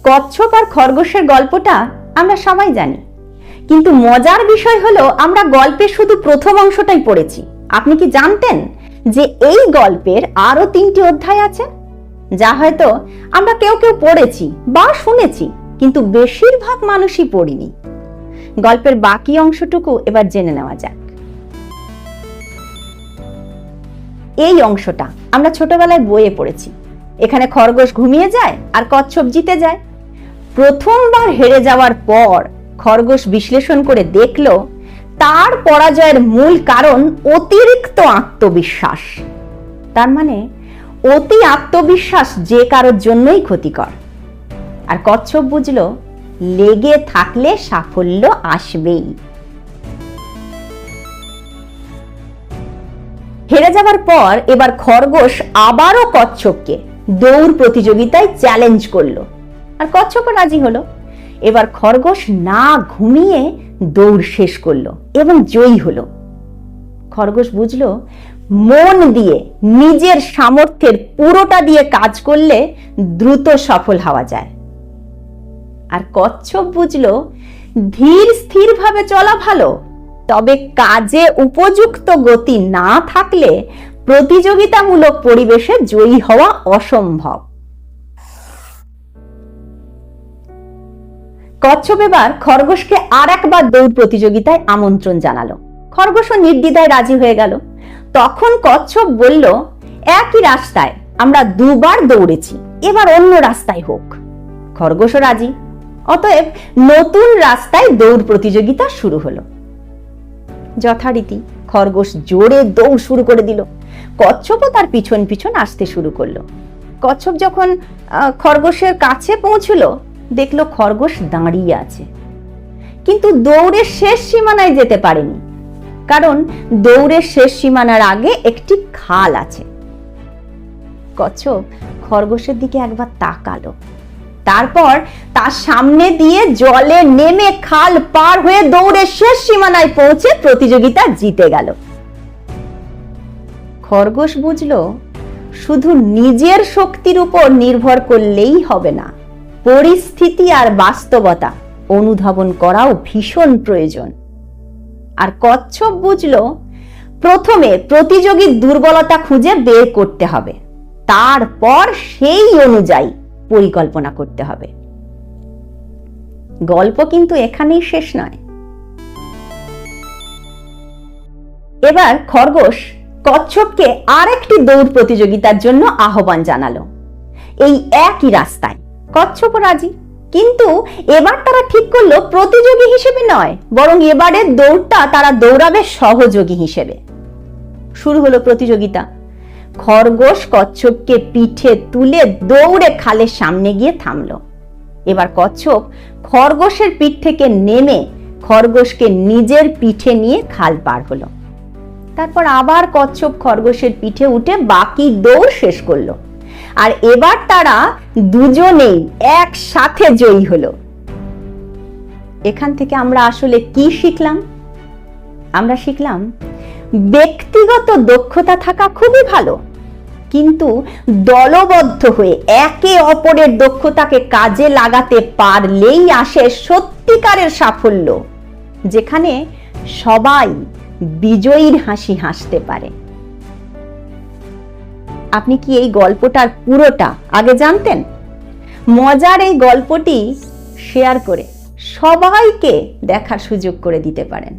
কচ্ছপ আর খরগোশের গল্পটা আমরা সবাই জানি, কিন্তু মজার বিষয় হলো আমরা গল্পের শুধু প্রথম অংশটাই পড়েছি। আপনি কি জানতেন যে এই গল্পের আরো 3টি অধ্যায় আছে, যা হয়তো আমরা কেউ কেউ পড়েছি বা শুনেছি, কিন্তু বেশিরভাগ মানুষই পড়িনি। গল্পের বাকি অংশটুকু এবার জেনে নেওয়া যাক। এই অংশটা আমরা ছোটবেলায় বইয়ে পড়েছি। এখানে খরগোশ ঘুমিয়ে যায় আর কচ্ছপ জিতে যায়। প্রথমবার হেরে যাওয়ার পর খরগোশ বিশ্লেষণ করে দেখল তার পরাজয়ের মূল কারণ অতিরিক্ত আত্মবিশ্বাস। তার মানে অতি আত্মবিশ্বাস যে কারোর জন্যই ক্ষতিকর। আর কচ্ছপ বুঝলো লেগে থাকলে সাফল্য আসবেই। হেরে যাবার পর এবার খরগোশ আবারও কচ্ছপকে দৌড় প্রতিযোগিতায় চ্যালেঞ্জ করলো, আর কচ্ছপও রাজি হলো। এবার খরগোশ না ঘুমিয়ে দৌড় শেষ করলো এবং জয়ী হলো। খরগোশ বুঝলো মন দিয়ে, নিজের সামর্থ্যের পুরোটা দিয়ে কাজ করলে দ্রুত সফল হওয়া যায়। আর কচ্ছপ বুঝলো ধীর স্থির ভাবে চলা ভালো, তবে কাজে উপযুক্ত গতি না থাকলে প্রতিযোগিতামূলক পরিবেশে জয়ী হওয়া অসম্ভব। কচ্ছপ এবার খরগোশকে আর একবার দৌড় প্রতিযোগিতায় আমন্ত্রণ জানালো। খরগোশও নির্দ্বিধায় রাজি হয়ে গেল। তখন কচ্ছপ বলল, একই রাস্তায় আমরা 2বার দৌড়েছি, এবার অন্য রাস্তায় হোক। খরগোশও রাজি। অতএব নতুন রাস্তায় দৌড় প্রতিযোগিতা শুরু হলো। যথারীতি খরগোশ জোরে দৌড় শুরু করে দিল। কচ্ছপও তার পিছন পিছন আসতে শুরু করলো। কচ্ছপ যখন খরগোশের কাছে পৌঁছলো, দেখলো খরগোশ দাঁড়িয়ে আছে, কিন্তু দৌড়ের শেষ সীমানায় যেতে পারেনি, কারণ দৌড়ের শেষ সীমানার আগে একটি খাল আছে। কচ্ছপ খরগোশের দিকে একবার তাকালো, তারপর তার সামনে দিয়ে জলে নেমে খাল পার হয়ে দৌড়ের শেষ সীমানায় পৌঁছে প্রতিযোগিতা জিতে গেল। খরগোশ বুঝলো শুধু নিজের শক্তির উপর নির্ভর করলেই হবে না, পরিস্থিতি আর বাস্তবতা অনুধাবন করাও ভীষণ প্রয়োজন। আর কচ্ছপ বুঝলো প্রথমে প্রতিযোগীর দুর্বলতা খুঁজে বের করতে হবে, তারপর সেই অনুযায়ী পরিকল্পনা করতে হবে। গল্প কিন্তু এখানেই শেষ নয়। এবার খরগোশ কচ্ছপকে আরেকটি দৌড় প্রতিযোগিতার জন্য আহ্বান জানালো, এই একই রাস্তায়। কচ্ছপও রাজি, কিন্তু এবার তারা ঠিক করলো প্রতিযোগী হিসেবে নয়, বরং এবারের দৌড়টা তারা দৌড়াবে সহযোগী হিসেবে। শুরু হলো প্রতিযোগিতা। খরগোশ কচ্ছপকে পিঠে তুলে দৌড়ে খালের সামনে গিয়ে থামলো। এবার কচ্ছপ খরগোশের পিঠ থেকে নেমে খরগোশকে নিজের পিঠে নিয়ে খাল পার হলো। তারপর আবার কচ্ছপ খরগোশের পিঠে উঠে বাকি দৌড় শেষ করলো। আর এবার তারা দুজনেই একসাথে জয়ী হলো। এখান থেকে আমরা আসলে কি শিখলাম? আমরা শিখলাম ব্যক্তিগত দক্ষতা থাকা খুবই ভালো, কিন্তু দলবদ্ধ হয়ে একে অপরের দক্ষতাকে কাজে লাগাতে পারলেই আসে সত্যিকারের সাফল্য, যেখানে সবাই বিজয়ীর হাসি হাসতে পারে। আপনি কি এই গল্পটার পুরোটা আগে জানতেন? মজার এই গল্পটি শেয়ার করে সবাইকে দেখার সুযোগ করে দিতে পারেন।